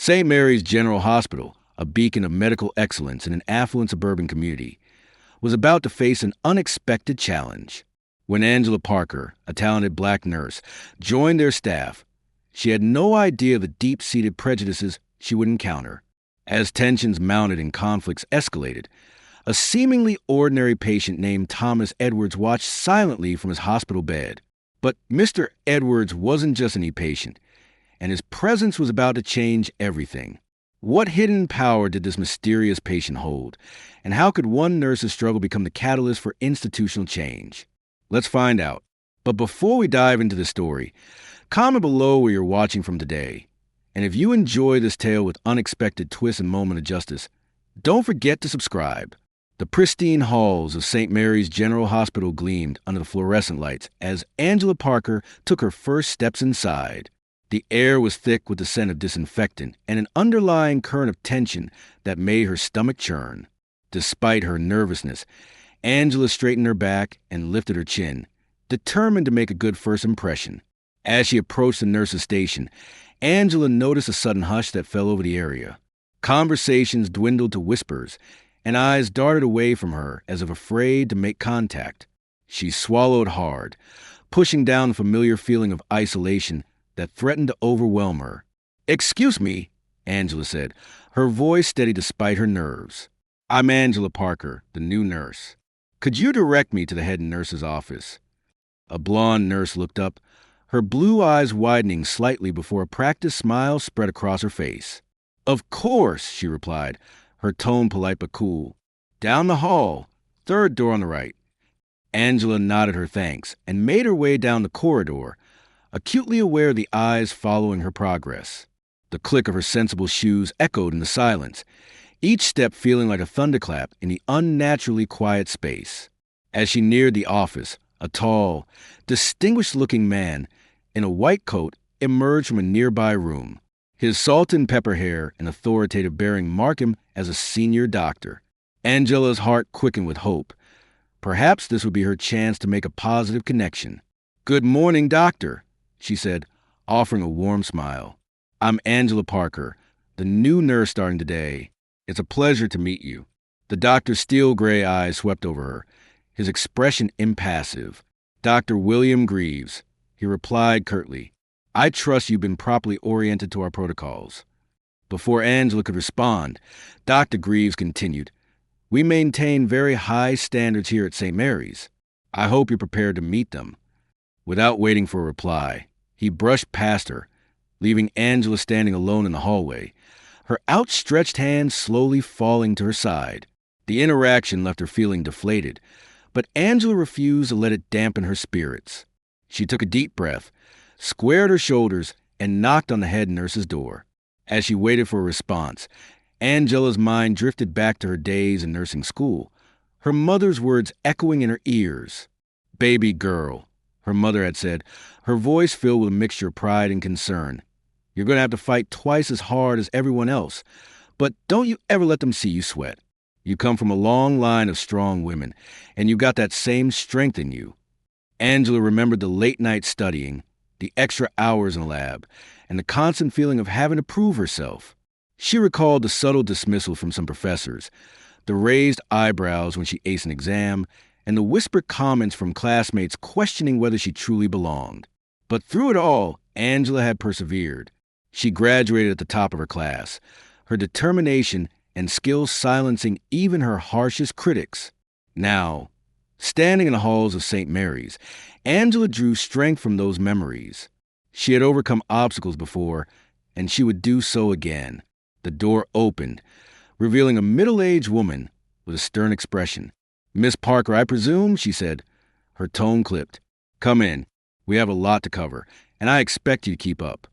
St. Mary's General Hospital, a beacon of medical excellence in an affluent suburban community, was about to face an unexpected challenge. When Angela Parker, a talented black nurse, joined their staff, she had no idea of the deep-seated prejudices she would encounter. As tensions mounted and conflicts escalated, a seemingly ordinary patient named Thomas Edwards watched silently from his hospital bed. But Mr. Edwards wasn't just any patient, and his presence was about to change everything. What hidden power did this mysterious patient hold, and how could one nurse's struggle become the catalyst for institutional change? Let's find out. But before we dive into the story, comment below where you're watching from today. And if you enjoy this tale with unexpected twists and moment of justice, don't forget to subscribe. The pristine halls of St. Mary's General Hospital gleamed under the fluorescent lights as Angela Parker took her first steps inside. The air was thick with the scent of disinfectant and an underlying current of tension that made her stomach churn. Despite her nervousness, Angela straightened her back and lifted her chin, determined to make a good first impression. As she approached the nurse's station, Angela noticed a sudden hush that fell over the area. Conversations dwindled to whispers, and eyes darted away from her as if afraid to make contact. She swallowed hard, pushing down the familiar feeling of isolation that threatened to overwhelm her. "Excuse me," Angela said, her voice steady despite her nerves. "I'm Angela Parker, the new nurse. Could you direct me to the head nurse's office?" A blonde nurse looked up, her blue eyes widening slightly before a practiced smile spread across her face. "Of course," she replied, her tone polite but cool. "Down the hall, third door on the right." Angela nodded her thanks and made her way down the corridor, acutely aware of the eyes following her progress. The click of her sensible shoes echoed in the silence, each step feeling like a thunderclap in the unnaturally quiet space. As she neared the office, a tall, distinguished-looking man in a white coat emerged from a nearby room. His salt and pepper hair and authoritative bearing marked him as a senior doctor. Angela's heart quickened with hope. Perhaps this would be her chance to make a positive connection. "Good morning, doctor," she said, offering a warm smile. "I'm Angela Parker, the new nurse starting today. It's a pleasure to meet you." The doctor's steel gray eyes swept over her, his expression impassive. "Dr. William Greaves," he replied curtly. "I trust you've been properly oriented to our protocols." Before Angela could respond, Dr. Greaves continued, "We maintain very high standards here at St. Mary's. I hope you're prepared to meet them." Without waiting for a reply, he brushed past her, leaving Angela standing alone in the hallway, her outstretched hand slowly falling to her side. The interaction left her feeling deflated, but Angela refused to let it dampen her spirits. She took a deep breath, squared her shoulders, and knocked on the head nurse's door. As she waited for a response, Angela's mind drifted back to her days in nursing school, her mother's words echoing in her ears. "Baby girl," her mother had said, her voice filled with a mixture of pride and concern. "You're going to have to fight twice as hard as everyone else, but don't you ever let them see you sweat. You come from a long line of strong women, and you've got that same strength in you." Angela remembered the late night studying, the extra hours in the lab, and the constant feeling of having to prove herself. She recalled the subtle dismissal from some professors, the raised eyebrows when she aced an exam, and the whispered comments from classmates questioning whether she truly belonged. But through it all, Angela had persevered. She graduated at the top of her class, her determination and skills silencing even her harshest critics. Now, standing in the halls of St. Mary's, Angela drew strength from those memories. She had overcome obstacles before, and she would do so again. The door opened, revealing a middle-aged woman with a stern expression. "Miss Parker, I presume," she said. Her tone clipped. "Come in. We have a lot to cover, and I expect you to keep up."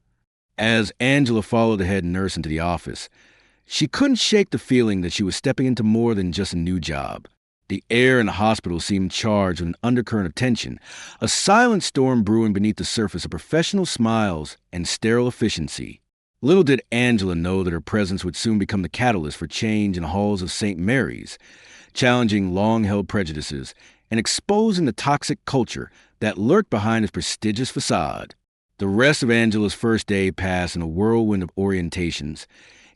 As Angela followed the head nurse into the office, she couldn't shake the feeling that she was stepping into more than just a new job. The air in the hospital seemed charged with an undercurrent of tension, a silent storm brewing beneath the surface of professional smiles and sterile efficiency. Little did Angela know that her presence would soon become the catalyst for change in the halls of St. Mary's, challenging long-held prejudices and exposing the toxic culture that lurked behind its prestigious facade. The rest of Angela's first day passed in a whirlwind of orientations,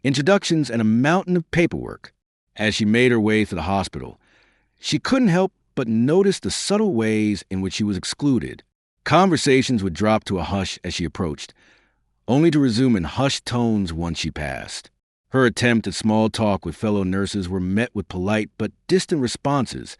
introductions, and a mountain of paperwork. As she made her way to the hospital, she couldn't help but notice the subtle ways in which she was excluded. Conversations would drop to a hush as she approached, only to resume in hushed tones once she passed. Her attempt at small talk with fellow nurses were met with polite but distant responses,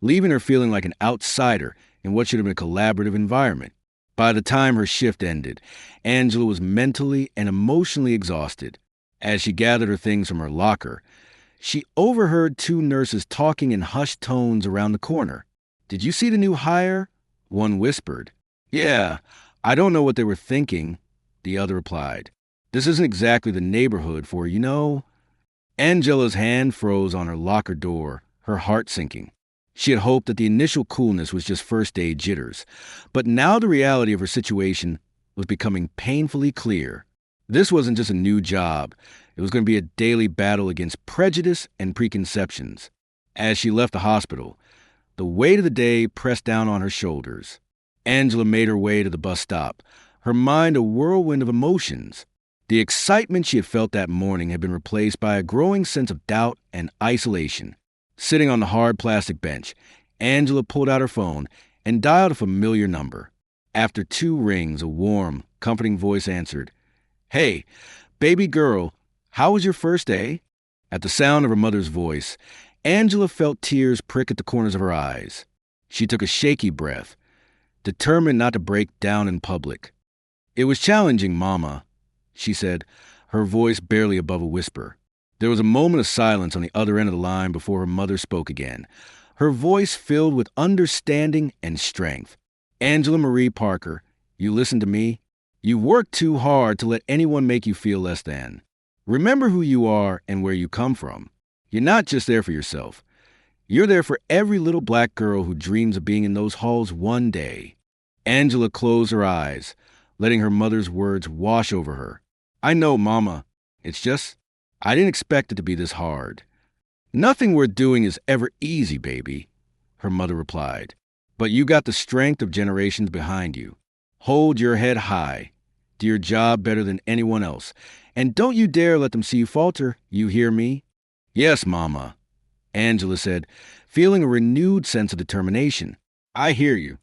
leaving her feeling like an outsider in what should have been a collaborative environment. By the time her shift ended, Angela was mentally and emotionally exhausted. As she gathered her things from her locker, she overheard two nurses talking in hushed tones around the corner. "Did you see the new hire?" One whispered. "Yeah, I don't know what they were thinking," the other replied. "This isn't exactly the neighborhood for, you know." Angela's hand froze on her locker door, her heart sinking. She had hoped that the initial coolness was just first-day jitters, but now the reality of her situation was becoming painfully clear. This wasn't just a new job. It was going to be a daily battle against prejudice and preconceptions. As she left the hospital, the weight of the day pressed down on her shoulders. Angela made her way to the bus stop, her mind a whirlwind of emotions. The excitement she had felt that morning had been replaced by a growing sense of doubt and isolation. Sitting on the hard plastic bench, Angela pulled out her phone and dialed a familiar number. After 2 rings, a warm, comforting voice answered. "Hey, baby girl, how was your first day?" At the sound of her mother's voice, Angela felt tears prick at the corners of her eyes. She took a shaky breath, determined not to break down in public. "It was challenging, Mama," she said, her voice barely above a whisper. There was a moment of silence on the other end of the line before her mother spoke again, her voice filled with understanding and strength. "Angela Marie Parker, you listen to me? You work too hard to let anyone make you feel less than. Remember who you are and where you come from. You're not just there for yourself. You're there for every little black girl who dreams of being in those halls one day." Angela closed her eyes, letting her mother's words wash over her. "I know, Mama. It's just, I didn't expect it to be this hard." "Nothing worth doing is ever easy, baby," her mother replied. "But you got the strength of generations behind you. Hold your head high. Do your job better than anyone else. And don't you dare let them see you falter. You hear me?" "Yes, Mama," Angela said, feeling a renewed sense of determination. "I hear you."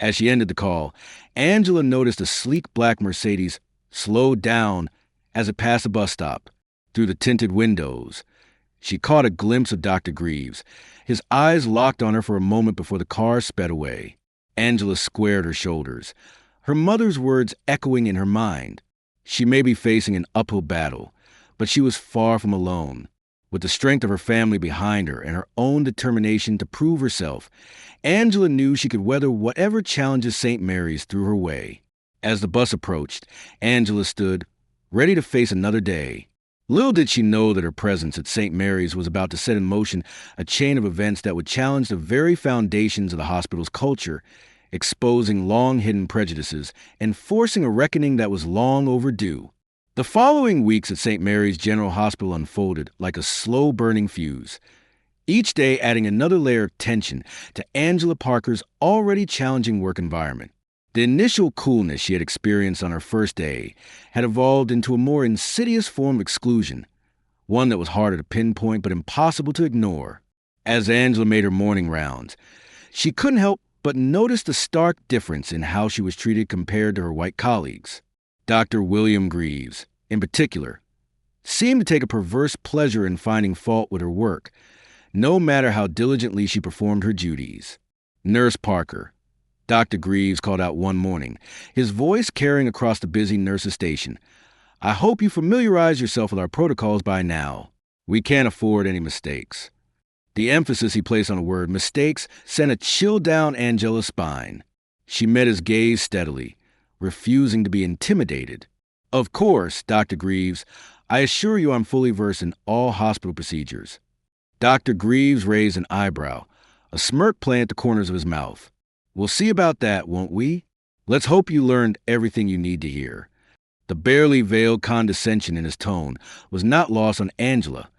As she ended the call, Angela noticed a sleek black Mercedes slow down as it passed a bus stop. Through the tinted windows, she caught a glimpse of Dr. Greaves. His eyes locked on her for a moment before the car sped away. Angela squared her shoulders, her mother's words echoing in her mind. She may be facing an uphill battle, but she was far from alone. With the strength of her family behind her and her own determination to prove herself, Angela knew she could weather whatever challenges St. Mary's threw her way. As the bus approached, Angela stood, ready to face another day. Little did she know that her presence at St. Mary's was about to set in motion a chain of events that would challenge the very foundations of the hospital's culture, exposing long-hidden prejudices and forcing a reckoning that was long overdue. The following weeks at St. Mary's General Hospital unfolded like a slow-burning fuse, each day adding another layer of tension to Angela Parker's already challenging work environment. The initial coolness she had experienced on her first day had evolved into a more insidious form of exclusion, one that was harder to pinpoint but impossible to ignore. As Angela made her morning rounds, she couldn't help but notice the stark difference in how she was treated compared to her white colleagues. Dr. William Greaves, in particular, seemed to take a perverse pleasure in finding fault with her work, no matter how diligently she performed her duties. "Nurse Parker," Dr. Greaves called out one morning, his voice carrying across the busy nurses' station, "I hope you familiarize yourself with our protocols by now. We can't afford any mistakes." The emphasis he placed on the word mistakes sent a chill down Angela's spine. She met his gaze steadily, refusing to be intimidated. "Of course, Dr. Greaves, I assure you I'm fully versed in all hospital procedures." Dr. Greaves raised an eyebrow, a smirk playing at the corners of his mouth. "We'll see about that, won't we? Let's hope you learned everything you need to hear." The barely veiled condescension in his tone was not lost on Angela,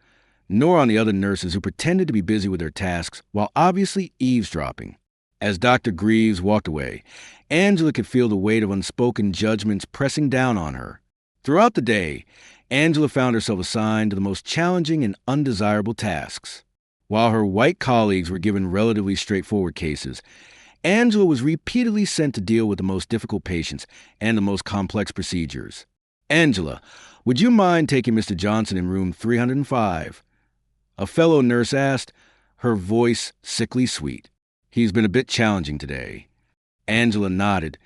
nor on the other nurses who pretended to be busy with their tasks while obviously eavesdropping. As Dr. Greaves walked away, Angela could feel the weight of unspoken judgments pressing down on her. Throughout the day, Angela found herself assigned to the most challenging and undesirable tasks. While her white colleagues were given relatively straightforward cases, Angela was repeatedly sent to deal with the most difficult patients and the most complex procedures. "Angela, would you mind taking Mr. Johnson in room 305? A fellow nurse asked, her voice sickly sweet. "He's been a bit challenging today." Angela nodded,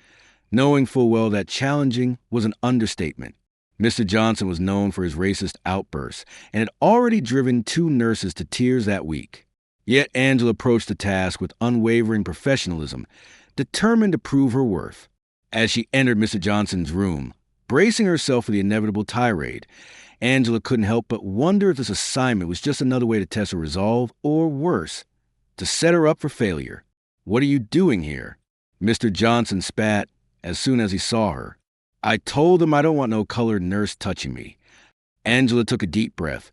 knowing full well that challenging was an understatement. Mr. Johnson was known for his racist outbursts and had already driven 2 nurses to tears that week. Yet Angela approached the task with unwavering professionalism, determined to prove her worth. As she entered Mr. Johnson's room, bracing herself for the inevitable tirade, Angela couldn't help but wonder if this assignment was just another way to test her resolve, or worse, to set her up for failure. "What are you doing here?" Mr. Johnson spat as soon as he saw her. "I told them I don't want no colored nurse touching me." Angela took a deep breath,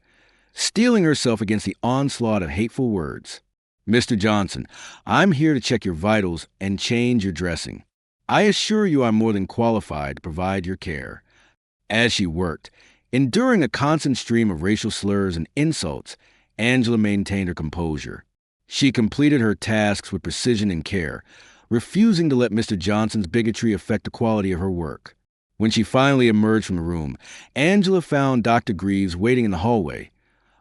steeling herself against the onslaught of hateful words. "Mr. Johnson, I'm here to check your vitals and change your dressing. I assure you I'm more than qualified to provide your care." As she worked, enduring a constant stream of racial slurs and insults, Angela maintained her composure. She completed her tasks with precision and care, refusing to let Mr. Johnson's bigotry affect the quality of her work. When she finally emerged from the room, Angela found Dr. Greaves waiting in the hallway,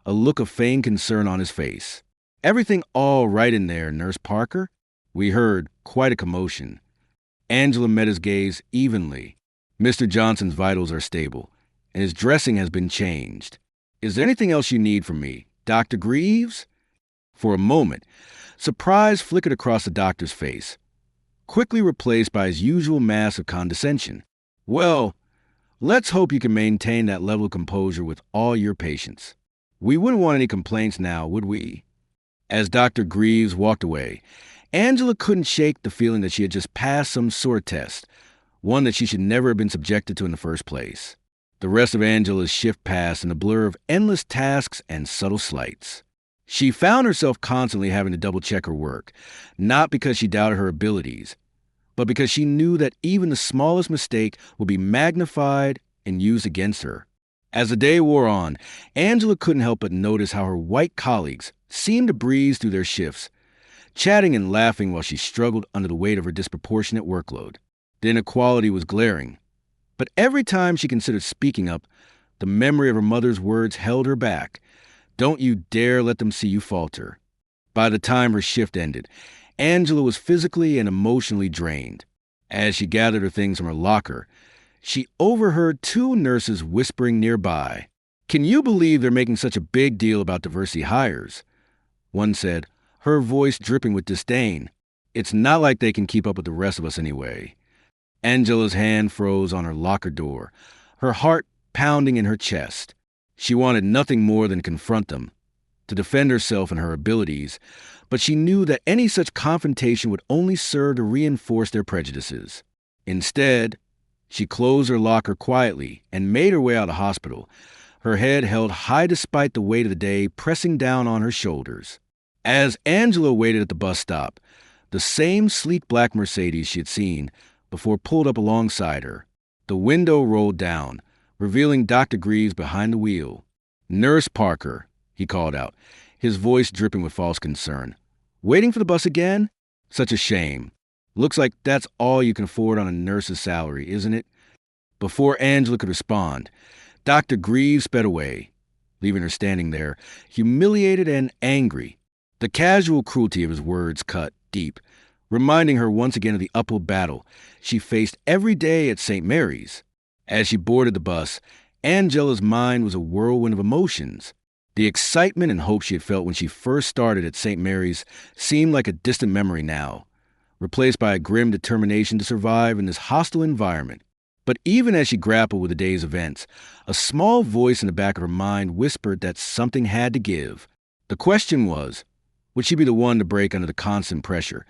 a look of feigned concern on his face. "Everything all right in there, Nurse Parker?" We heard quite a commotion. Angela met his gaze evenly. "Mr. Johnson's vitals are stable, and his dressing has been changed. Is there anything else you need from me, Dr. Greaves?" For a moment, surprise flickered across the doctor's face, quickly replaced by his usual mask of condescension. "Well, let's hope you can maintain that level of composure with all your patients. We wouldn't want any complaints now, would we?" As Dr. Greaves walked away, Angela couldn't shake the feeling that she had just passed some sort of test, one that she should never have been subjected to in the first place. The rest of Angela's shift passed in a blur of endless tasks and subtle slights. She found herself constantly having to double-check her work, not because she doubted her abilities, but because she knew that even the smallest mistake would be magnified and used against her. As the day wore on, Angela couldn't help but notice how her white colleagues seemed to breeze through their shifts, chatting and laughing while she struggled under the weight of her disproportionate workload. The inequality was glaring, but every time she considered speaking up, the memory of her mother's words held her back. "Don't you dare let them see you falter." By the time her shift ended, Angela was physically and emotionally drained. As she gathered her things from her locker, she overheard 2 nurses whispering nearby. "Can you believe they're making such a big deal about diversity hires?" One said, her voice dripping with disdain. "It's not like they can keep up with the rest of us anyway." Angela's hand froze on her locker door, her heart pounding in her chest. She wanted nothing more than to confront them, to defend herself and her abilities, but she knew that any such confrontation would only serve to reinforce their prejudices. Instead, she closed her locker quietly and made her way out of the hospital, her head held high despite the weight of the day pressing down on her shoulders. As Angela waited at the bus stop, the same sleek black Mercedes she had seen before pulled up alongside her. The window rolled down, revealing Dr. Greaves behind the wheel. "Nurse Parker," he called out, his voice dripping with false concern. "Waiting for the bus again? Such a shame. Looks like that's all you can afford on a nurse's salary, isn't it?" Before Angela could respond, Dr. Greaves sped away, leaving her standing there, humiliated and angry. The casual cruelty of his words cut deep, reminding her once again of the uphill battle she faced every day at St. Mary's. As she boarded the bus, Angela's mind was a whirlwind of emotions. The excitement and hope she had felt when she first started at St. Mary's seemed like a distant memory now, replaced by a grim determination to survive in this hostile environment. But even as she grappled with the day's events, a small voice in the back of her mind whispered that something had to give. The question was, would she be the one to break under the constant pressure,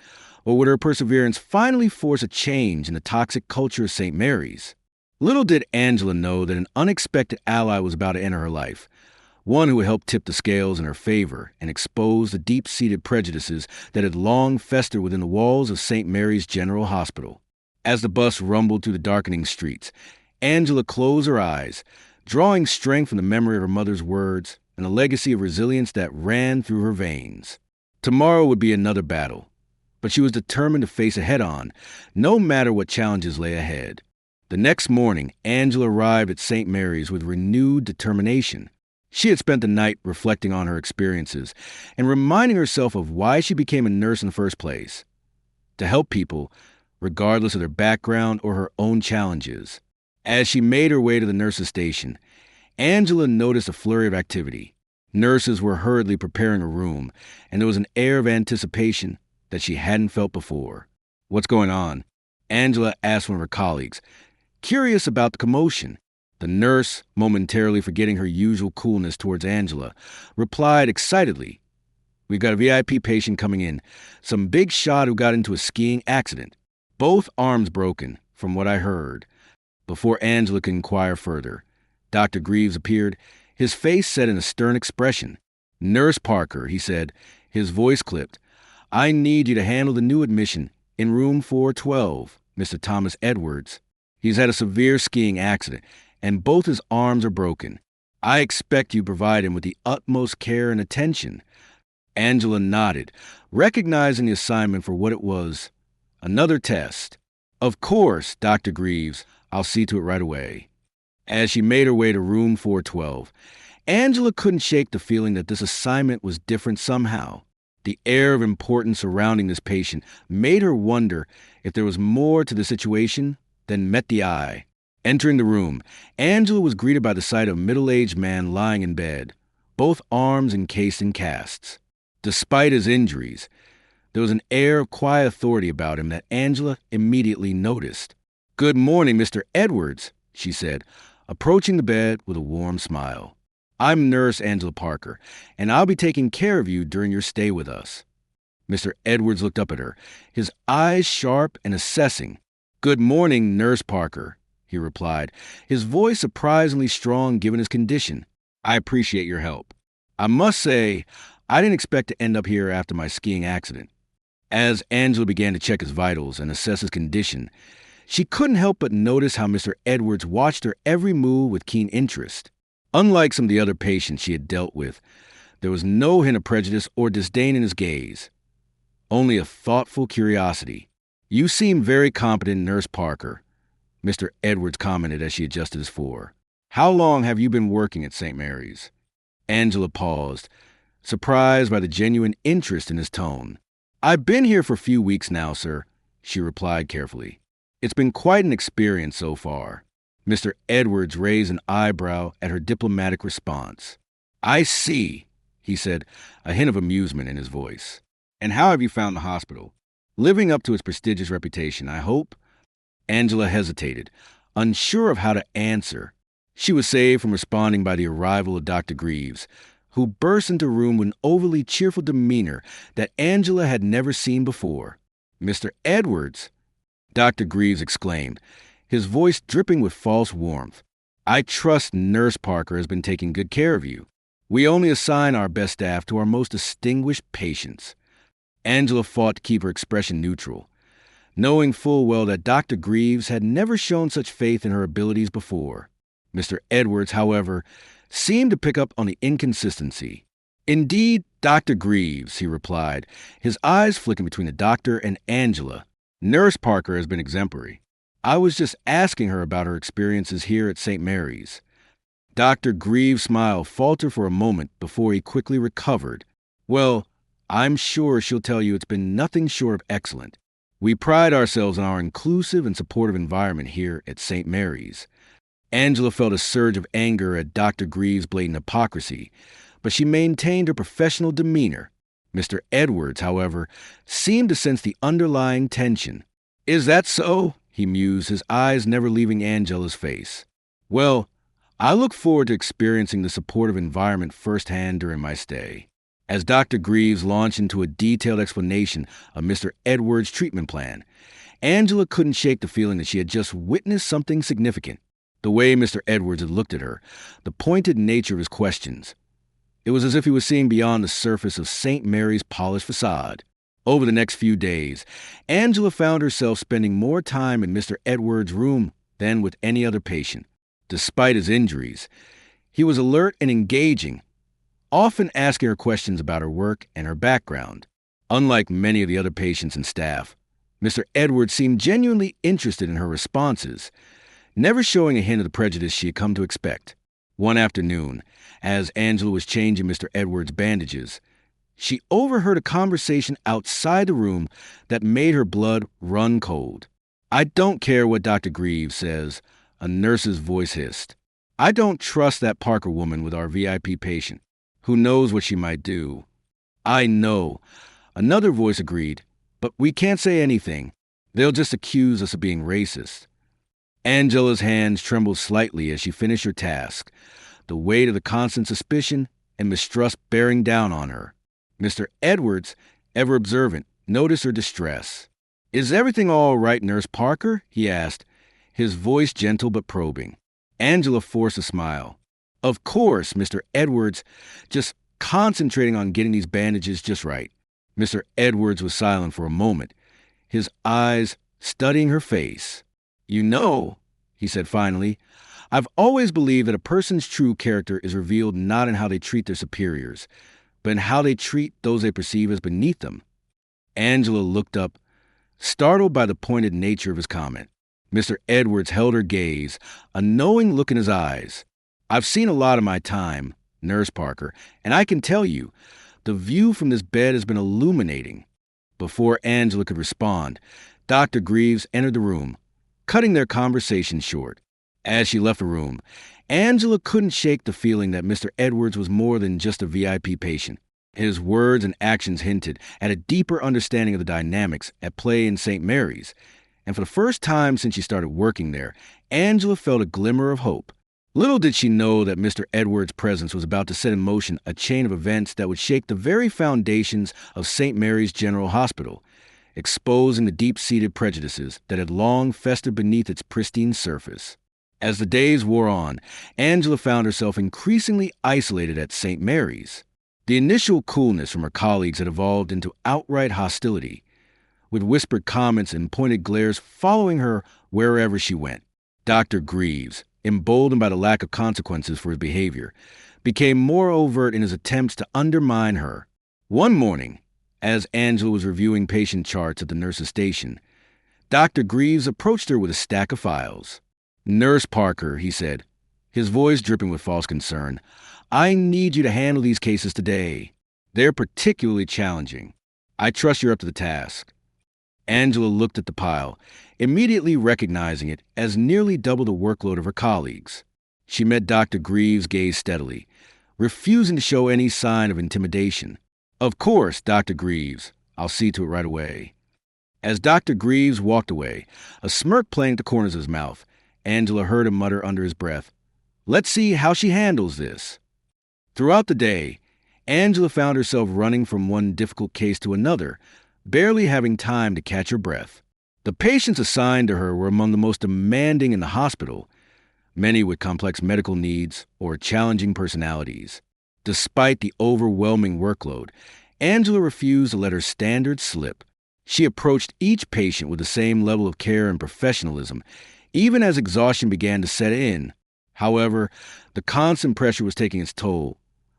or would her perseverance finally force a change in the toxic culture of St. Mary's? Little did Angela know that an unexpected ally was about to enter her life, one who would help tip the scales in her favor and expose the deep-seated prejudices that had long festered within the walls of St. Mary's General Hospital. As the bus rumbled through the darkening streets, Angela closed her eyes, drawing strength from the memory of her mother's words and a legacy of resilience that ran through her veins. Tomorrow would be another battle, but she was determined to face it head-on, no matter what challenges lay ahead. The next morning, Angela arrived at St. Mary's with renewed determination. She had spent the night reflecting on her experiences and reminding herself of why she became a nurse in the first place: to help people, regardless of their background or her own challenges. As she made her way to the nurse's station, Angela noticed a flurry of activity. Nurses were hurriedly preparing a room, and there was an air of anticipation that she hadn't felt before. "What's going on?" Angela asked one of her colleagues, curious about the commotion. The nurse, momentarily forgetting her usual coolness towards Angela, replied excitedly, "We've got a VIP patient coming in, some big shot who got into a skiing accident. Both arms broken, from what I heard." Before Angela could inquire further, Dr. Greaves appeared, his face set in a stern expression. "Nurse Parker," he said, his voice clipped, "I need you to handle the new admission in room 412, Mr. Thomas Edwards. He's had a severe skiing accident, and both his arms are broken. I expect you provide him with the utmost care and attention." Angela nodded, recognizing the assignment for what it was: another test. "Of course, Dr. Greaves. I'll see to it right away." As she made her way to room 412, Angela couldn't shake the feeling that this assignment was different somehow. The air of importance surrounding this patient made her wonder if there was more to the situation than met the eye. Entering the room, Angela was greeted by the sight of a middle-aged man lying in bed, both arms encased in casts. Despite his injuries, there was an air of quiet authority about him that Angela immediately noticed. "Good morning, Mr. Edwards," she said, approaching the bed with a warm smile. "I'm Nurse Angela Parker, and I'll be taking care of you during your stay with us." Mr. Edwards looked up at her, his eyes sharp and assessing. "Good morning, Nurse Parker," he replied, his voice surprisingly strong given his condition. "I appreciate your help. I must say, I didn't expect to end up here after my skiing accident." As Angela began to check his vitals and assess his condition, she couldn't help but notice how Mr. Edwards watched her every move with keen interest. Unlike some of the other patients she had dealt with, there was no hint of prejudice or disdain in his gaze, only a thoughtful curiosity. "You seem very competent, Nurse Parker," Mr. Edwards commented as she adjusted his floor. "How long have you been working at St. Mary's?" Angela paused, surprised by the genuine interest in his tone. "I've been here for a few weeks now, sir," she replied carefully. "It's been quite an experience so far." Mr. Edwards raised an eyebrow at her diplomatic response. "I see," he said, a hint of amusement in his voice. "And how have you found the hospital? Living up to its prestigious reputation, I hope?" Angela hesitated, unsure of how to answer. She was saved from responding by the arrival of Dr. Greaves, who burst into the room with an overly cheerful demeanor that Angela had never seen before. "Mr. Edwards!" Dr. Greaves exclaimed, his voice dripping with false warmth. "I trust Nurse Parker has been taking good care of you. We only assign our best staff to our most distinguished patients." Angela fought to keep her expression neutral, knowing full well that Dr. Greaves had never shown such faith in her abilities before. Mr. Edwards, however, seemed to pick up on the inconsistency. "Indeed, Dr. Greaves," he replied, his eyes flicking between the doctor and Angela. "Nurse Parker has been exemplary. I was just asking her about her experiences here at St. Mary's." Dr. Greaves' smile faltered for a moment before he quickly recovered. "Well, I'm sure she'll tell you it's been nothing short of excellent. We pride ourselves on our inclusive and supportive environment here at St. Mary's." Angela felt a surge of anger at Dr. Greaves' blatant hypocrisy, but she maintained her professional demeanor. Mr. Edwards, however, seemed to sense the underlying tension. "Is that so?" he mused, his eyes never leaving Angela's face. "Well, I look forward to experiencing the supportive environment firsthand during my stay." As Dr. Greaves launched into a detailed explanation of Mr. Edwards' treatment plan, Angela couldn't shake the feeling that she had just witnessed something significant. The way Mr. Edwards had looked at her, the pointed nature of his questions, It was as if he was seeing beyond the surface of St. Mary's polished facade. Over the next few days, Angela found herself spending more time in Mr. Edwards' room than with any other patient. Despite his injuries, he was alert and engaging, often asking her questions about her work and her background. Unlike many of the other patients and staff, Mr. Edwards seemed genuinely interested in her responses, never showing a hint of the prejudice she had come to expect. One afternoon, as Angela was changing Mr. Edwards' bandages, she overheard a conversation outside the room that made her blood run cold. "I don't care what Dr. Greaves says," a nurse's voice hissed. "I don't trust that Parker woman with our VIP patient. Who knows what she might do?" "I know," another voice agreed, "but we can't say anything. They'll just accuse us of being racist." Angela's hands trembled slightly as she finished her task, the weight of the constant suspicion and mistrust bearing down on her. Mr. Edwards, ever observant, noticed her distress. "Is everything all right, Nurse Parker?" he asked, his voice gentle but probing. Angela forced a smile. "Of course, Mr. Edwards, just concentrating on getting these bandages just right." Mr. Edwards was silent for a moment, his eyes studying her face. "You know," he said finally, "I've always believed that a person's true character is revealed not in how they treat their superiors, but in how they treat those they perceive as beneath them." Angela looked up, startled by the pointed nature of his comment. Mr. Edwards held her gaze, a knowing look in his eyes. "I've seen a lot in my time, Nurse Parker, and I can tell you, the view from this bed has been illuminating." Before Angela could respond, Dr. Greaves entered the room, cutting their conversation short. As she left the room, Angela couldn't shake the feeling that Mr. Edwards was more than just a VIP patient. His words and actions hinted at a deeper understanding of the dynamics at play in St. Mary's, and for the first time since she started working there, Angela felt a glimmer of hope. Little did she know that Mr. Edwards' presence was about to set in motion a chain of events that would shake the very foundations of St. Mary's General Hospital, exposing the deep-seated prejudices that had long festered beneath its pristine surface. As the days wore on, Angela found herself increasingly isolated at St. Mary's. The initial coolness from her colleagues had evolved into outright hostility, with whispered comments and pointed glares following her wherever she went. Dr. Greaves, emboldened by the lack of consequences for his behavior, became more overt in his attempts to undermine her. One morning, as Angela was reviewing patient charts at the nurse's station, Dr. Greaves approached her with a stack of files. "Nurse Parker," he said, his voice dripping with false concern, "I need you to handle these cases today. They're particularly challenging. I trust you're up to the task." Angela looked at the pile, immediately recognizing it as nearly double the workload of her colleagues. She met Dr. Greaves' gaze steadily, refusing to show any sign of intimidation. "Of course, Dr. Greaves. I'll see to it right away." As Dr. Greaves walked away, a smirk playing at the corners of his mouth, Angela heard him mutter under his breath, "Let's see how she handles this." Throughout the day, Angela found herself running from one difficult case to another, barely having time to catch her breath. The patients assigned to her were among the most demanding in the hospital, many with complex medical needs or challenging personalities. Despite the overwhelming workload, Angela refused to let her standards slip. She approached each patient with the same level of care and professionalism, even as exhaustion began to set in. However, the constant pressure was taking its toll,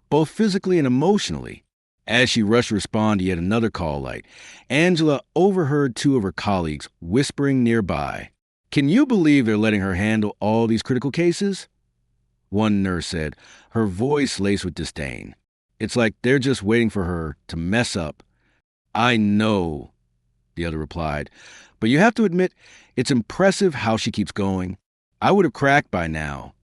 both physically and emotionally. As she rushed to respond to yet another call light, Angela overheard two of her colleagues whispering nearby. "Can you believe they're letting her handle all these critical cases?" One nurse said, her voice laced with disdain. "It's like they're just waiting for her to mess up." "I know," the other replied, "but you have to admit, it's impressive how she keeps going. I would have cracked by now."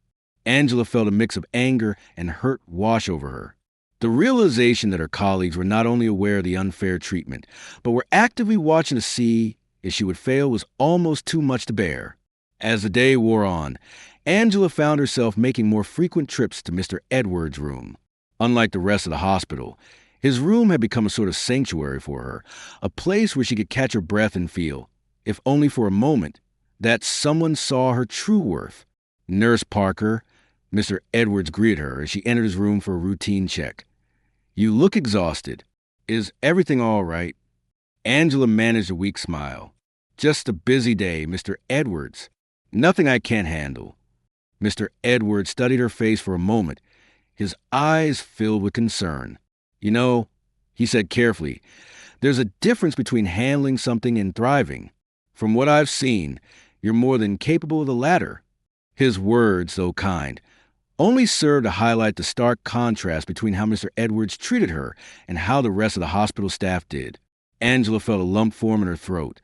Angela felt a mix of anger and hurt wash over her. The realization that her colleagues were not only aware of the unfair treatment, but were actively watching to see if she would fail was almost too much to bear. As the day wore on, Angela found herself making more frequent trips to Mr. Edwards' room. Unlike the rest of the hospital, his room had become a sort of sanctuary for her, a place where she could catch her breath and feel, if only for a moment, that someone saw her true worth. "Nurse Parker," Mr. Edwards greeted her as she entered his room for a routine check. You look exhausted. Is everything all right? Angela managed a weak smile. Just a busy day, Mr. Edwards. Nothing I can't handle. Mr. Edwards studied her face for a moment, his eyes filled with concern. You know, he said carefully, there's a difference between handling something and thriving. From what I've seen, you're more than capable of the latter. His words, though kind, only served to highlight the stark contrast between how Mr. Edwards treated her and how the rest of the hospital staff did. Angela felt a lump form in her throat,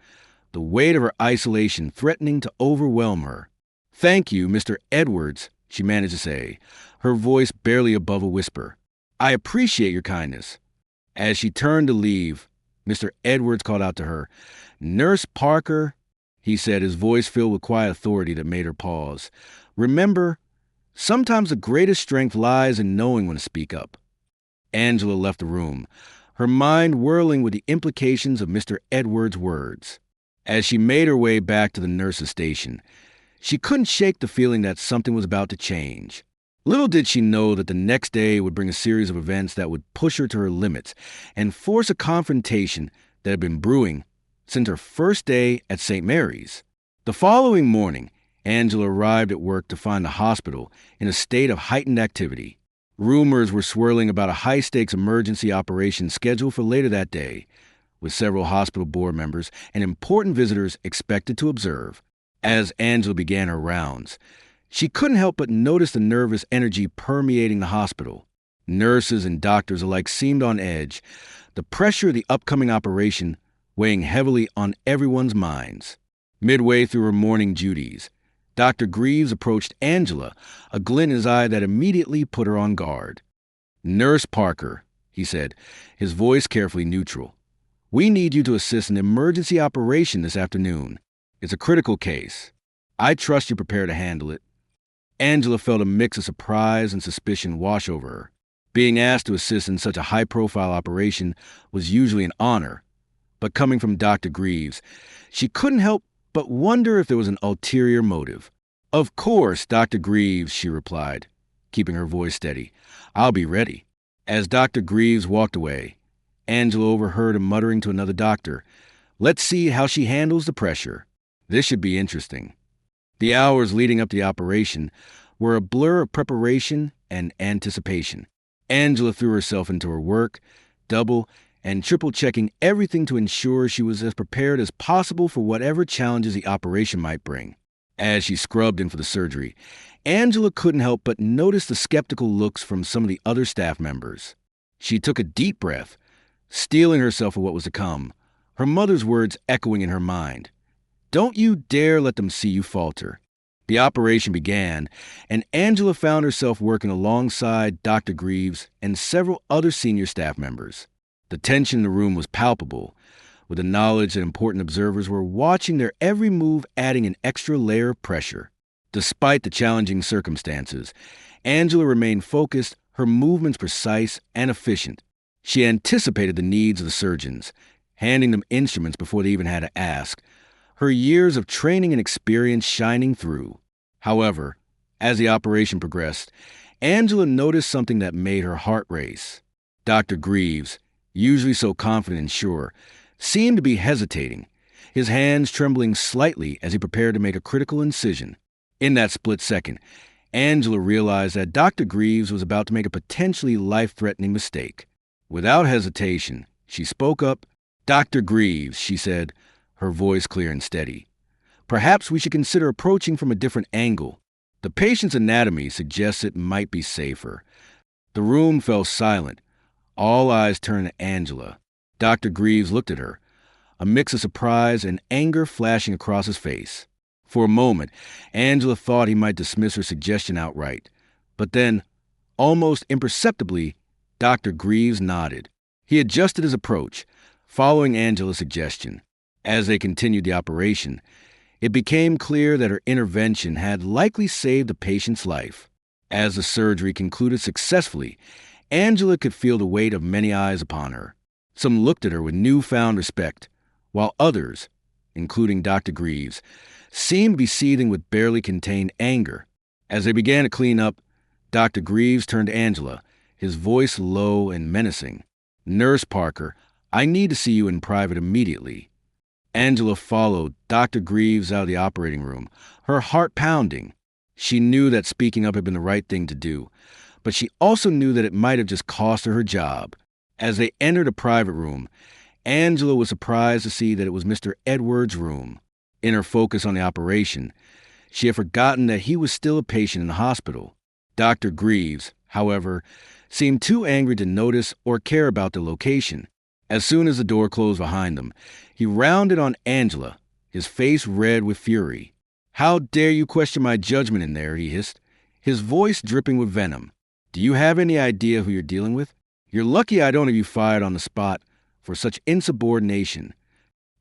the weight of her isolation threatening to overwhelm her. Thank you, Mr. Edwards, she managed to say, her voice barely above a whisper. I appreciate your kindness. As she turned to leave, Mr. Edwards called out to her. Nurse Parker, he said, his voice filled with quiet authority that made her pause. Remember, sometimes the greatest strength lies in knowing when to speak up. Angela left the room, her mind whirling with the implications of Mr. Edwards' words. As she made her way back to the nurse's station, she couldn't shake the feeling that something was about to change. Little did she know that the next day would bring a series of events that would push her to her limits and force a confrontation that had been brewing since her first day at St. Mary's. The following morning, Angela arrived at work to find the hospital in a state of heightened activity. Rumors were swirling about a high-stakes emergency operation scheduled for later that day, with several hospital board members and important visitors expected to observe. As Angela began her rounds, she couldn't help but notice the nervous energy permeating the hospital. Nurses and doctors alike seemed on edge, the pressure of the upcoming operation weighing heavily on everyone's minds. Midway through her morning duties, Dr. Greaves approached Angela, a glint in his eye that immediately put her on guard. Nurse Parker, he said, his voice carefully neutral. We need you to assist an emergency operation this afternoon. It's a critical case. I trust you're prepared to handle it. Angela felt a mix of surprise and suspicion wash over her. Being asked to assist in such a high-profile operation was usually an honor, but coming from Dr. Greaves, she couldn't help but wonder if there was an ulterior motive. Of course, Dr. Greaves, she replied, keeping her voice steady. I'll be ready. As Dr. Greaves walked away, Angela overheard him muttering to another doctor, Let's see how she handles the pressure. This should be interesting. The hours leading up to the operation were a blur of preparation and anticipation. Angela threw herself into her work, double and triple-checking everything to ensure she was as prepared as possible for whatever challenges the operation might bring. As she scrubbed in for the surgery, Angela couldn't help but notice the skeptical looks from some of the other staff members. She took a deep breath, steeling herself for what was to come, her mother's words echoing in her mind. Don't you dare let them see you falter. The operation began, and Angela found herself working alongside Dr. Greaves and several other senior staff members. The tension in the room was palpable, with the knowledge that important observers were watching their every move adding an extra layer of pressure. Despite the challenging circumstances, Angela remained focused, her movements precise and efficient. She anticipated the needs of the surgeons, handing them instruments before they even had to ask, her years of training and experience shining through. However, as the operation progressed, Angela noticed something that made her heart race. Dr. Greaves, usually so confident and sure, seemed to be hesitating, his hands trembling slightly as he prepared to make a critical incision. In that split second, Angela realized that Dr. Greaves was about to make a potentially life-threatening mistake. Without hesitation, she spoke up. Dr. Greaves, she said, her voice clear and steady. Perhaps we should consider approaching from a different angle. The patient's anatomy suggests it might be safer. The room fell silent. All eyes turned to Angela. Dr. Greaves looked at her, a mix of surprise and anger flashing across his face. For a moment, Angela thought he might dismiss her suggestion outright. But then, almost imperceptibly, Dr. Greaves nodded. He adjusted his approach, following Angela's suggestion. As they continued the operation, it became clear that her intervention had likely saved the patient's life. As the surgery concluded successfully, Angela could feel the weight of many eyes upon her. Some looked at her with newfound respect, while others, including Dr. Greaves, seemed to be seething with barely contained anger. As they began to clean up, Dr. Greaves turned to Angela, his voice low and menacing. "Nurse Parker, I need to see you in private immediately." Angela followed Dr. Greaves out of the operating room, her heart pounding. She knew that speaking up had been the right thing to do, but she also knew that it might have just cost her her job. As they entered a private room, Angela was surprised to see that it was Mr. Edwards' room. In her focus on the operation, she had forgotten that he was still a patient in the hospital. Dr. Greaves, however, seemed too angry to notice or care about the location. As soon as the door closed behind them, he rounded on Angela, his face red with fury. "How dare you question my judgment in there?" he hissed, his voice dripping with venom. "Do you have any idea who you're dealing with? You're lucky I don't have you fired on the spot for such insubordination."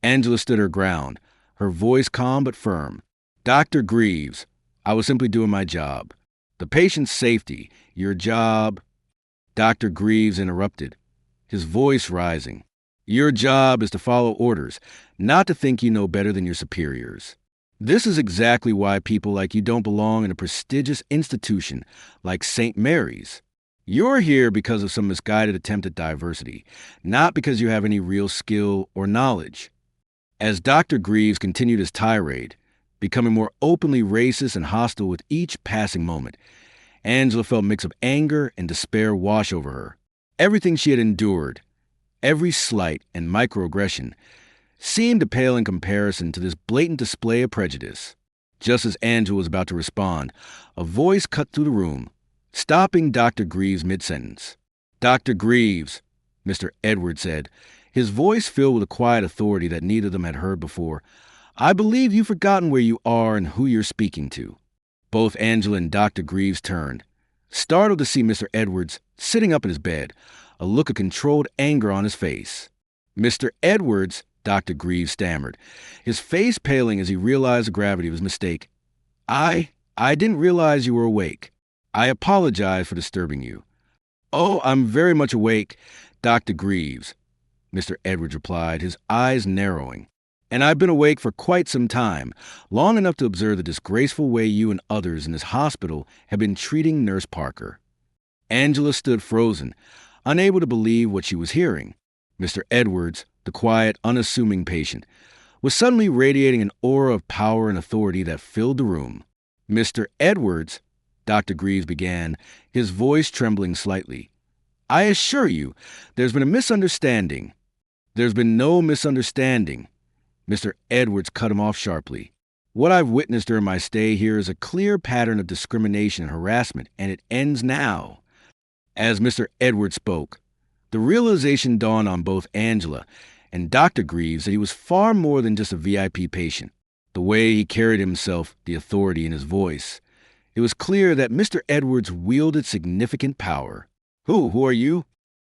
Angela stood her ground, her voice calm but firm. "Dr. Greaves, I was simply doing my job. The patient's safety, your job." Dr. Greaves interrupted, his voice rising. "Your job is to follow orders, not to think you know better than your superiors. This is exactly why people like you don't belong in a prestigious institution like St. Mary's. You're here because of some misguided attempt at diversity, not because you have any real skill or knowledge." As Dr. Greaves continued his tirade, becoming more openly racist and hostile with each passing moment, Angela felt a mix of anger and despair wash over her. Everything she had endured, every slight and microaggression, seemed to pale in comparison to this blatant display of prejudice. Just as Angela was about to respond, a voice cut through the room, stopping Dr. Greaves mid-sentence. "Dr. Greaves," Mr. Edwards said, his voice filled with a quiet authority that neither of them had heard before, "I believe you've forgotten where you are and who you're speaking to." Both Angela and Dr. Greaves turned, startled to see Mr. Edwards sitting up in his bed, a look of controlled anger on his face. "Mr. Edwards," Dr. Greaves stammered, his face paling as he realized the gravity of his mistake. I didn't realize you were awake. I apologize for disturbing you." "Oh, I'm very much awake, Dr. Greaves," Mr. Edwards replied, his eyes narrowing. "And I've been awake for quite some time, long enough to observe the disgraceful way you and others in this hospital have been treating Nurse Parker." Angela stood frozen, unable to believe what she was hearing. Mr. Edwards, the quiet, unassuming patient, was suddenly radiating an aura of power and authority that filled the room. "Mr. Edwards," Dr. Greaves began, his voice trembling slightly, "I assure you, there's been a misunderstanding." "There's been no misunderstanding," Mr. Edwards cut him off sharply. "What I've witnessed during my stay here is a clear pattern of discrimination and harassment, and it ends now." As Mr. Edwards spoke, the realization dawned on both Angela and Dr. Greaves that he was far more than just a VIP patient. The way he carried himself, the authority in his voice. It was clear that Mr. Edwards wielded significant power. Who are you?"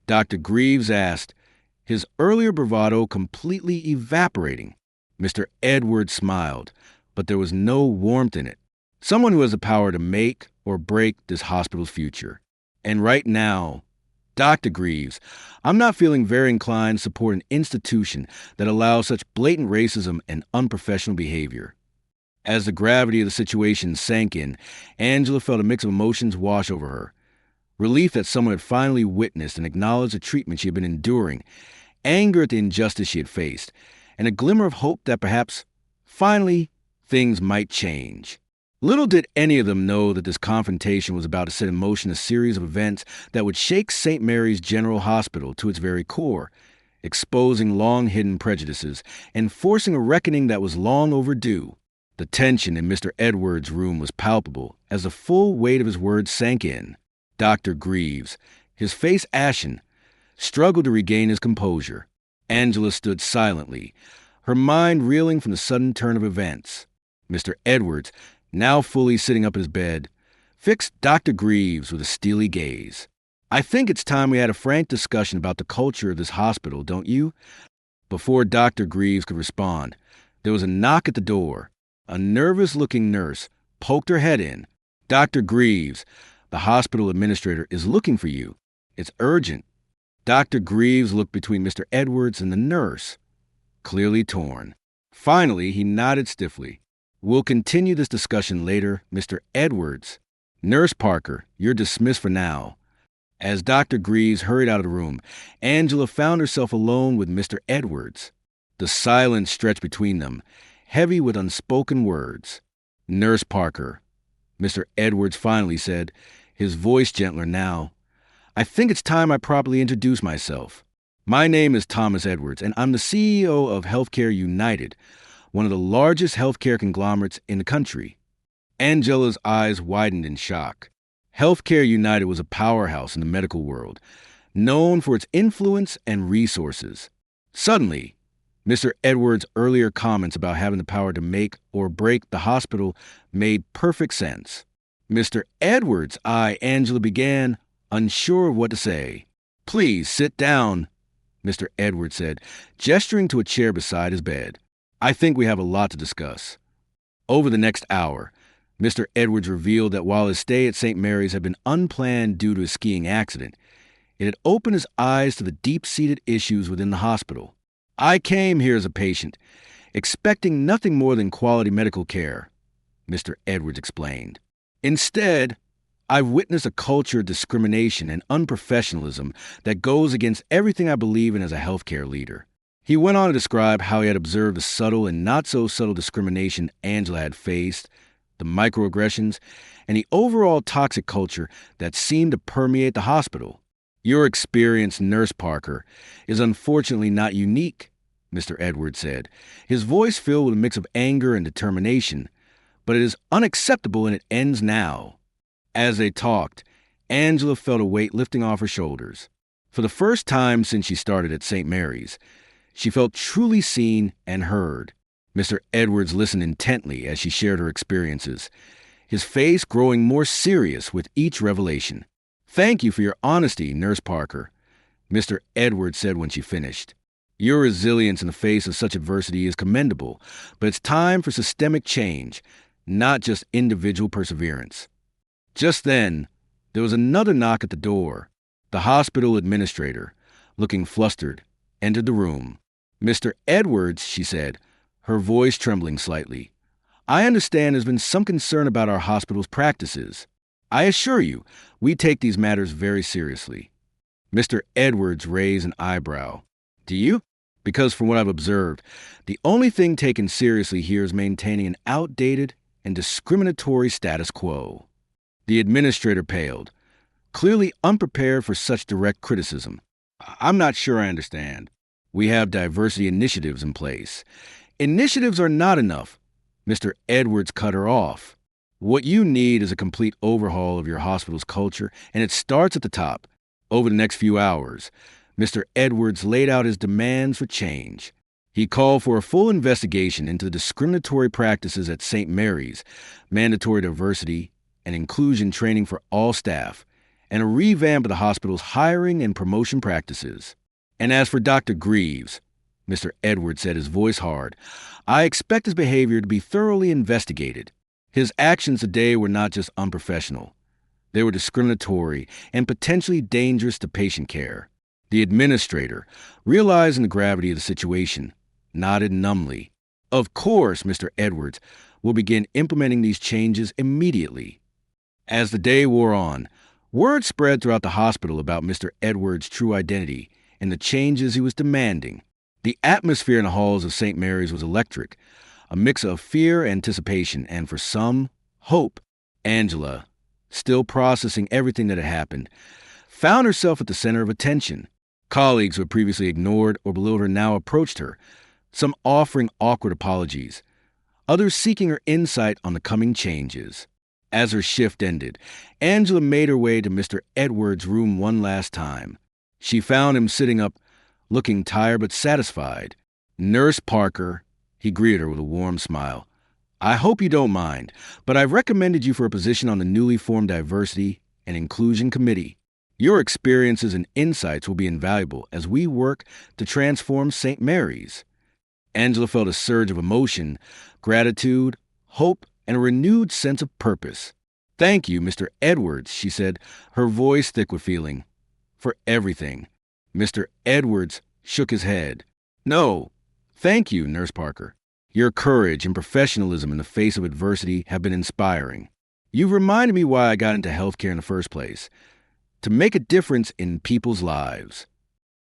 Dr. Greaves asked, his earlier bravado completely evaporating. Mr. Edwards smiled, but there was no warmth in it. "Someone who has the power to make or break this hospital's future. And right now, Dr. Greaves, I'm not feeling very inclined to support an institution that allows such blatant racism and unprofessional behavior." As the gravity of the situation sank in, Angela felt a mix of emotions wash over her. Relief that someone had finally witnessed and acknowledged the treatment she had been enduring, anger at the injustice she had faced, and a glimmer of hope that perhaps, finally, things might change. Little did any of them know that this confrontation was about to set in motion a series of events that would shake St. Mary's General Hospital to its very core, exposing long-hidden prejudices and forcing a reckoning that was long overdue. The tension in Mr. Edwards' room was palpable as the full weight of his words sank in. Dr. Greaves, his face ashen, struggled to regain his composure. Angela stood silently, her mind reeling from the sudden turn of events. Mr. Edwards, now fully sitting up in his bed, fixed Dr. Greaves with a steely gaze. "I think it's time we had a frank discussion about the culture of this hospital, don't you?" Before Dr. Greaves could respond, there was a knock at the door. A nervous-looking nurse poked her head in. "Dr. Greaves, the hospital administrator is looking for you. It's urgent." Dr. Greaves looked between Mr. Edwards and the nurse, clearly torn. Finally, he nodded stiffly. "We'll continue this discussion later, Mr. Edwards. Nurse Parker, you're dismissed for now." As Dr. Greaves hurried out of the room, Angela found herself alone with Mr. Edwards. The silence stretched between them, heavy with unspoken words. Nurse Parker, Mr. Edwards finally said, his voice gentler now. I think it's time I properly introduce myself. My name is Thomas Edwards, and I'm the CEO of Healthcare United, one of the largest healthcare conglomerates in the country. Angela's eyes widened in shock. Healthcare United was a powerhouse in the medical world, known for its influence and resources. Suddenly, Mr. Edwards' earlier comments about having the power to make or break the hospital made perfect sense. Mr. Edwards, Angela began, unsure of what to say. Please sit down, Mr. Edwards said, gesturing to a chair beside his bed. I think we have a lot to discuss. Over the next hour, Mr. Edwards revealed that while his stay at St. Mary's had been unplanned due to a skiing accident, it had opened his eyes to the deep-seated issues within the hospital. I came here as a patient, expecting nothing more than quality medical care, Mr. Edwards explained. Instead, I've witnessed a culture of discrimination and unprofessionalism that goes against everything I believe in as a healthcare leader. He went on to describe how he had observed the subtle and not-so-subtle discrimination Angela had faced, the microaggressions, and the overall toxic culture that seemed to permeate the hospital. Your experience, Nurse Parker, is unfortunately not unique, Mr. Edwards said, his voice filled with a mix of anger and determination. But it is unacceptable and it ends now. As they talked, Angela felt a weight lifting off her shoulders. For the first time since she started at St. Mary's, she felt truly seen and heard. Mr. Edwards listened intently as she shared her experiences, his face growing more serious with each revelation. Thank you for your honesty, Nurse Parker, Mr. Edwards said when she finished. Your resilience in the face of such adversity is commendable, but it's time for systemic change, not just individual perseverance. Just then, there was another knock at the door. The hospital administrator, looking flustered, entered the room. Mr. Edwards, she said, her voice trembling slightly. I understand there's been some concern about our hospital's practices. I assure you, we take these matters very seriously. Mr. Edwards raised an eyebrow. Do you? Because from what I've observed, the only thing taken seriously here is maintaining an outdated and discriminatory status quo. The administrator paled, clearly unprepared for such direct criticism. I'm not sure I understand. We have diversity initiatives in place. Initiatives are not enough. Mr. Edwards cut her off. What you need is a complete overhaul of your hospital's culture, and it starts at the top. Over the next few hours, Mr. Edwards laid out his demands for change. He called for a full investigation into the discriminatory practices at St. Mary's, mandatory diversity and inclusion training for all staff, and a revamp of the hospital's hiring and promotion practices. And as for Dr. Greaves, Mr. Edwards said, his voice hard, I expect his behavior to be thoroughly investigated. His actions today were not just unprofessional. They were discriminatory and potentially dangerous to patient care. The administrator, realizing the gravity of the situation, nodded numbly. Of course, Mr. Edwards will begin implementing these changes immediately. As the day wore on, word spread throughout the hospital about Mr. Edwards' true identity and the changes he was demanding. The atmosphere in the halls of St. Mary's was electric, a mix of fear, anticipation, and for some, hope. Angela, still processing everything that had happened, found herself at the center of attention. Colleagues who had previously ignored or belittled her now approached her, some offering awkward apologies, others seeking her insight on the coming changes. As her shift ended, Angela made her way to Mr. Edwards' room one last time. She found him sitting up, looking tired but satisfied. Nurse Parker, he greeted her with a warm smile. I hope you don't mind, but I've recommended you for a position on the newly formed Diversity and Inclusion Committee. Your experiences and insights will be invaluable as we work to transform St. Mary's. Angela felt a surge of emotion, gratitude, hope, and a renewed sense of purpose. Thank you, Mr. Edwards, she said, her voice thick with feeling, for everything. Mr. Edwards shook his head. No, thank you, Nurse Parker. Your courage and professionalism in the face of adversity have been inspiring. You've reminded me why I got into healthcare in the first place. to make a difference in people's lives.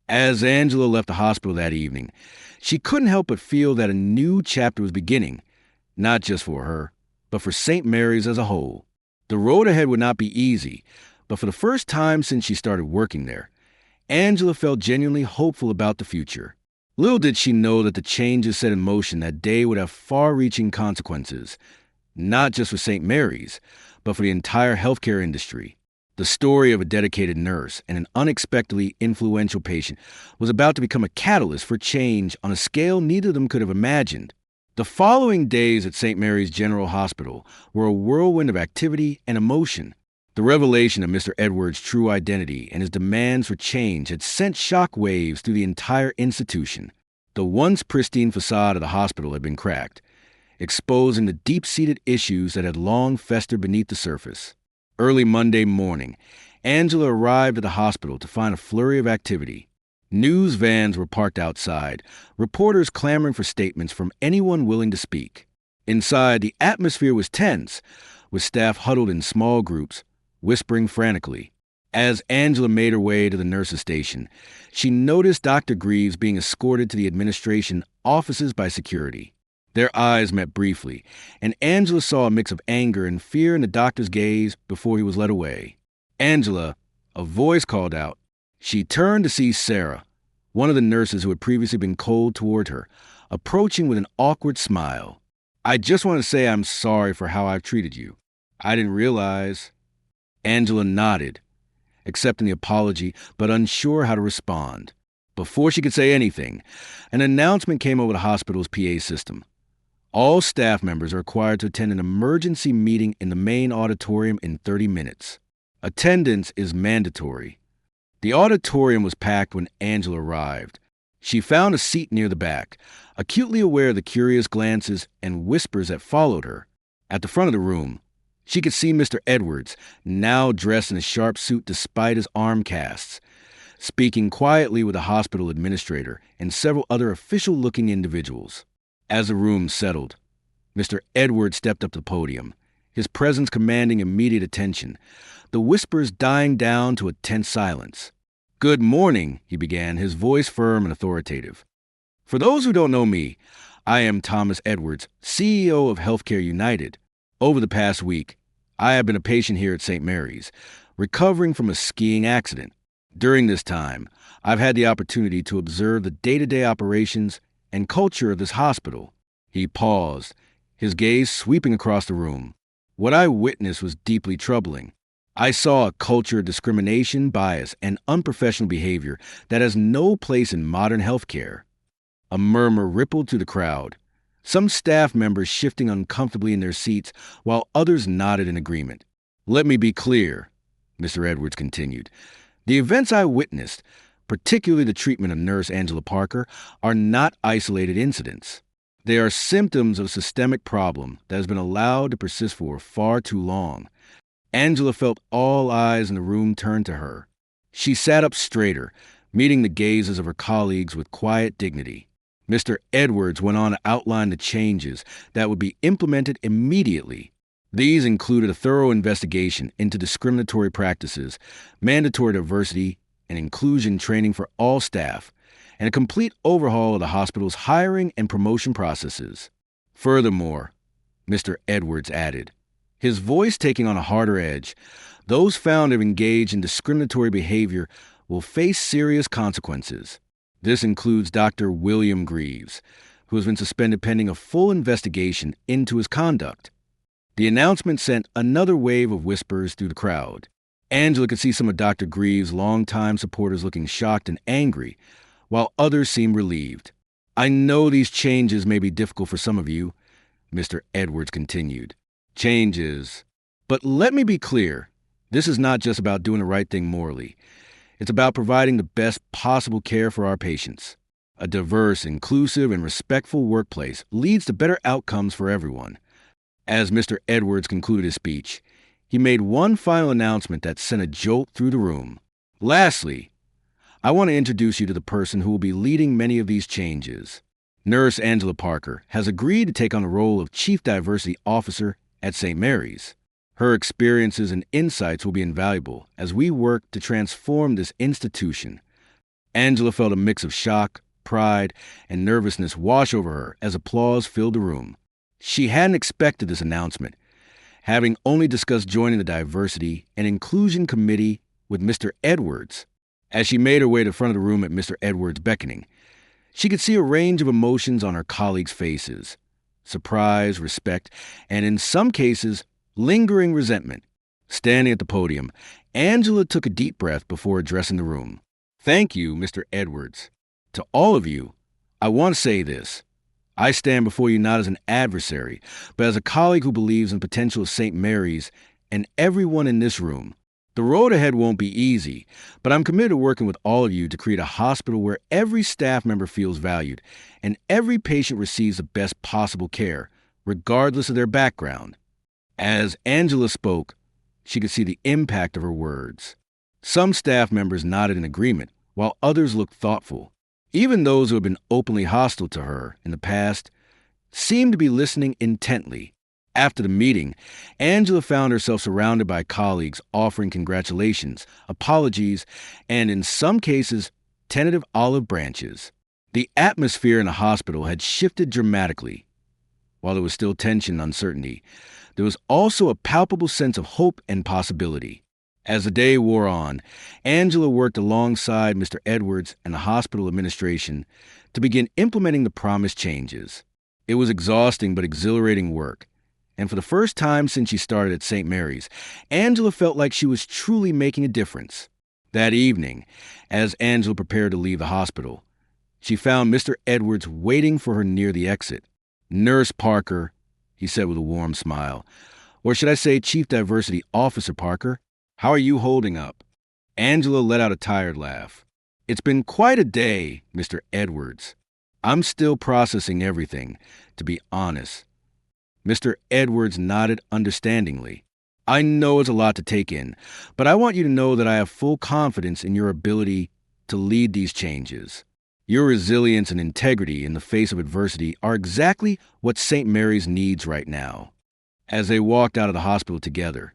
As Angela left the hospital that evening, she couldn't help but feel that a new chapter was beginning, not just for her, but for St. Mary's as a whole. The road ahead would not be easy, but for the first time since she started working there, Angela felt genuinely hopeful about the future. Little did she know that the changes set in motion that day would have far-reaching consequences, not just for St. Mary's, but for the entire healthcare industry. The story of a dedicated nurse and an unexpectedly influential patient was about to become a catalyst for change on a scale neither of them could have imagined. The following days at St. Mary's General Hospital were a whirlwind of activity and emotion. The revelation of Mr. Edwards' true identity and his demands for change had sent shock waves through the entire institution. The once pristine facade of the hospital had been cracked, exposing the deep-seated issues that had long festered beneath the surface. Early Monday morning, Angela arrived at the hospital to find a flurry of activity. News vans were parked outside, reporters clamoring for statements from anyone willing to speak. Inside, the atmosphere was tense, with staff huddled in small groups, whispering frantically. As Angela made her way to the nurse's station, she noticed Dr. Greaves being escorted to the administration offices by security. Their eyes met briefly, and Angela saw a mix of anger and fear in the doctor's gaze before he was led away. "Angela," a voice called out. She turned to see Sarah, one of the nurses who had previously been cold toward her, approaching with an awkward smile. "I just want to say I'm sorry for how I've treated you. I didn't realize." Angela nodded, accepting the apology, but unsure how to respond. Before she could say anything, an announcement came over the hospital's PA system. All staff members are required to attend an emergency meeting in the main auditorium in 30 minutes. Attendance is mandatory. The auditorium was packed when Angela arrived. She found a seat near the back, acutely aware of the curious glances and whispers that followed her. At the front of the room, she could see Mr. Edwards, now dressed in a sharp suit despite his arm casts, speaking quietly with the hospital administrator and several other official-looking individuals. As the room settled, Mr. Edwards stepped up to the podium, his presence commanding immediate attention, the whispers dying down to a tense silence. "Good morning," he began, his voice firm and authoritative. "For those who don't know me, I am Thomas Edwards, CEO of Healthcare United. Over the past week, I have been a patient here at St. Mary's, recovering from a skiing accident. During this time, I've had the opportunity to observe the day-to-day operations and culture of this hospital." He paused, his gaze sweeping across the room. "What I witnessed was deeply troubling. I saw a culture of discrimination, bias, and unprofessional behavior that has no place in modern healthcare." A murmur rippled through the crowd, some staff members shifting uncomfortably in their seats while others nodded in agreement. "Let me be clear," Mr. Edwards continued. "The events I witnessed, particularly the treatment of Nurse Angela Parker, are not isolated incidents. They are symptoms of a systemic problem that has been allowed to persist for far too long." Angela felt all eyes in the room turn to her. She sat up straighter, meeting the gazes of her colleagues with quiet dignity. Mr. Edwards went on to outline the changes that would be implemented immediately. These included a thorough investigation into discriminatory practices, mandatory diversity and inclusion training for all staff, and a complete overhaul of the hospital's hiring and promotion processes. Furthermore, Mr. Edwards added, his voice taking on a harder edge, those found to have engaged in discriminatory behavior will face serious consequences. This includes Dr. William Greaves, who has been suspended pending a full investigation into his conduct. The announcement sent another wave of whispers through the crowd. Angela could see some of Dr. Greaves' longtime supporters looking shocked and angry, while others seemed relieved. "I know these changes may be difficult for some of you," Mr. Edwards continued. "Changes. But let me be clear, this is not just about doing the right thing morally. It's about providing the best possible care for our patients. A diverse, inclusive, and respectful workplace leads to better outcomes for everyone." As Mr. Edwards concluded his speech, he made one final announcement that sent a jolt through the room. "Lastly, I want to introduce you to the person who will be leading many of these changes. Nurse Angela Parker has agreed to take on the role of Chief Diversity Officer at St. Mary's." Her experiences and insights will be invaluable as we work to transform this institution. Angela felt a mix of shock, pride, and nervousness wash over her as applause filled the room. She hadn't expected this announcement, having only discussed joining the Diversity and Inclusion Committee with Mr. Edwards. As she made her way to the front of the room at Mr. Edwards' beckoning, she could see a range of emotions on her colleagues' faces: surprise, respect, and in some cases, lingering resentment. Standing at the podium, Angela took a deep breath before addressing the room. "Thank you, Mr. Edwards. To all of you, I want to say this. I stand before you not as an adversary, but as a colleague who believes in the potential of St. Mary's and everyone in this room. The road ahead won't be easy, but I'm committed to working with all of you to create a hospital where every staff member feels valued and every patient receives the best possible care, regardless of their background." As Angela spoke, she could see the impact of her words. Some staff members nodded in agreement, while others looked thoughtful. Even those who had been openly hostile to her in the past seemed to be listening intently. After the meeting, Angela found herself surrounded by colleagues offering congratulations, apologies, and in some cases, tentative olive branches. The atmosphere in the hospital had shifted dramatically. While there was still tension and uncertainty, there was also a palpable sense of hope and possibility. As the day wore on, Angela worked alongside Mr. Edwards and the hospital administration to begin implementing the promised changes. It was exhausting but exhilarating work, and for the first time since she started at St. Mary's, Angela felt like she was truly making a difference. That evening, as Angela prepared to leave the hospital, she found Mr. Edwards waiting for her near the exit. "Nurse Parker," he said with a warm smile, "or should I say Chief Diversity Officer Parker, how are you holding up?" Angela let out a tired laugh. "It's been quite a day, Mr. Edwards. I'm still processing everything, to be honest." Mr. Edwards nodded understandingly. "I know it's a lot to take in, but I want you to know that I have full confidence in your ability to lead these changes. Your resilience and integrity in the face of adversity are exactly what St. Mary's needs right now." As they walked out of the hospital together,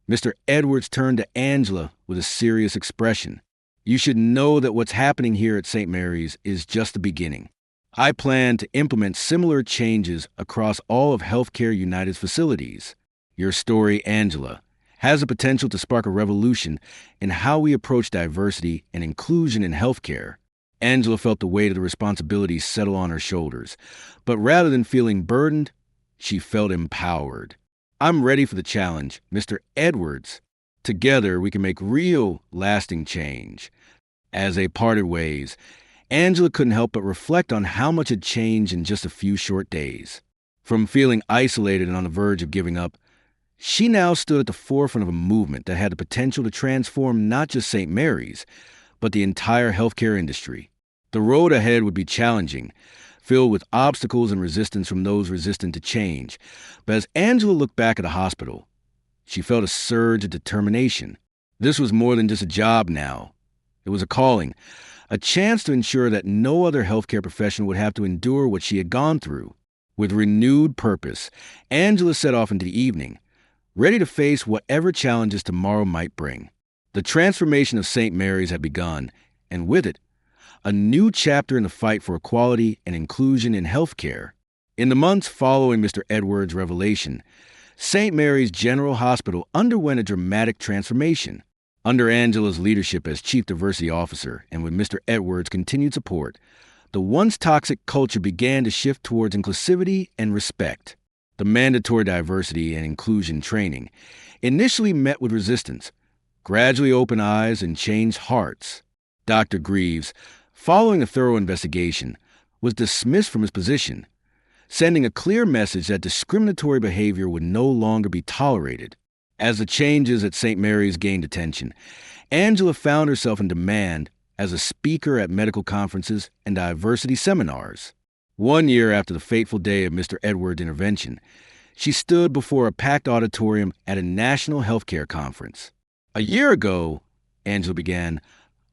Mr. Edwards turned to Angela with a serious expression. "You should know that what's happening here at St. Mary's is just the beginning. I plan to implement similar changes across all of Healthcare United's facilities. Your story, Angela, has the potential to spark a revolution in how we approach diversity and inclusion in healthcare." Angela felt the weight of the responsibility settle on her shoulders, but rather than feeling burdened, she felt empowered. "I'm ready for the challenge, Mr. Edwards. Together we can make real, lasting change." As they parted ways, Angela couldn't help but reflect on how much had changed in just a few short days. From feeling isolated and on the verge of giving up, she now stood at the forefront of a movement that had the potential to transform not just St. Mary's, but the entire healthcare industry. The road ahead would be challenging, filled with obstacles and resistance from those resistant to change. But as Angela looked back at the hospital, she felt a surge of determination. This was more than just a job now. It was a calling, a chance to ensure that no other healthcare professional would have to endure what she had gone through. With renewed purpose, Angela set off into the evening, ready to face whatever challenges tomorrow might bring. The transformation of St. Mary's had begun, and with it, a new chapter in the fight for equality and inclusion in healthcare. In the months following Mr. Edwards' revelation, St. Mary's General Hospital underwent a dramatic transformation. Under Angela's leadership as Chief Diversity Officer and with Mr. Edwards' continued support, the once toxic culture began to shift towards inclusivity and respect. The mandatory diversity and inclusion training initially met with resistance, gradually opened eyes and changed hearts. Dr. Greaves, following a thorough investigation, was dismissed from his position, sending a clear message that discriminatory behavior would no longer be tolerated. As the changes at St. Mary's gained attention, Angela found herself in demand as a speaker at medical conferences and diversity seminars. 1 year after the fateful day of Mr. Edwards' intervention, she stood before a packed auditorium at a national healthcare conference. "A year ago," Angela began,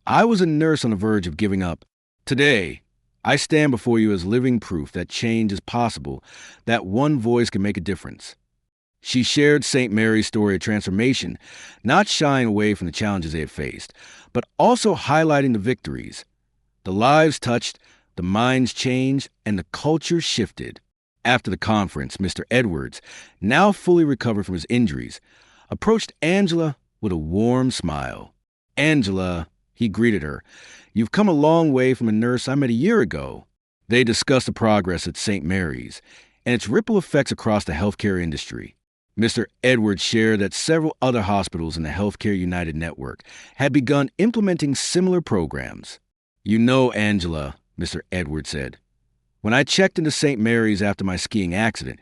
"I was a nurse on the verge of giving up. Today, I stand before you as living proof that change is possible, that one voice can make a difference." She shared St. Mary's story of transformation, not shying away from the challenges they had faced, but also highlighting the victories. The lives touched, the minds changed, and the culture shifted. After the conference, Mr. Edwards, now fully recovered from his injuries, approached Angela with a warm smile. "Angela," he greeted her, "you've come a long way from a nurse I met a year ago." They discussed the progress at St. Mary's and its ripple effects across the healthcare industry. Mr. Edwards shared that several other hospitals in the Healthcare United network had begun implementing similar programs. "You know, Angela," Mr. Edwards said, "when I checked into St. Mary's after my skiing accident,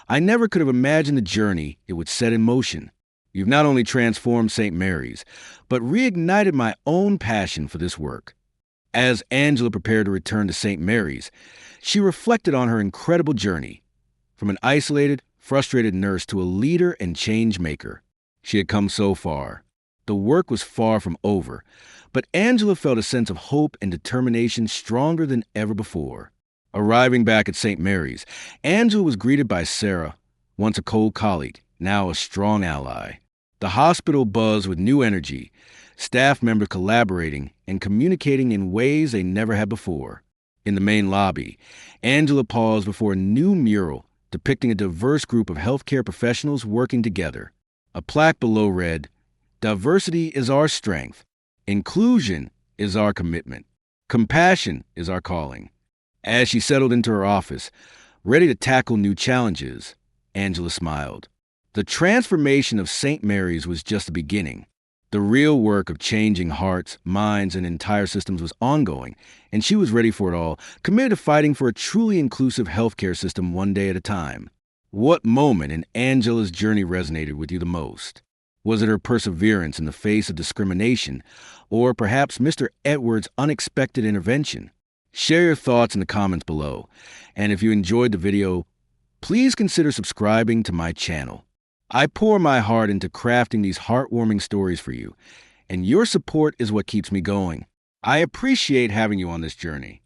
I never could have imagined the journey it would set in motion. You've not only transformed St. Mary's, but reignited my own passion for this work." As Angela prepared to return to St. Mary's, she reflected on her incredible journey. From an isolated, frustrated nurse to a leader and change maker, she had come so far. The work was far from over, but Angela felt a sense of hope and determination stronger than ever before. Arriving back at St. Mary's, Angela was greeted by Sarah, once a cold colleague, now a strong ally. The hospital buzzed with new energy, staff members collaborating and communicating in ways they never had before. In the main lobby, Angela paused before a new mural depicting a diverse group of healthcare professionals working together. A plaque below read, "Diversity is our strength. Inclusion is our commitment. Compassion is our calling." As she settled into her office, ready to tackle new challenges, Angela smiled. The transformation of St. Mary's was just the beginning. The real work of changing hearts, minds, and entire systems was ongoing, and she was ready for it all, committed to fighting for a truly inclusive healthcare system one day at a time. What moment in Angela's journey resonated with you the most? Was it her perseverance in the face of discrimination, or perhaps Mr. Edwards' unexpected intervention? Share your thoughts in the comments below, and if you enjoyed the video, please consider subscribing to my channel. I pour my heart into crafting these heartwarming stories for you, and your support is what keeps me going. I appreciate having you on this journey.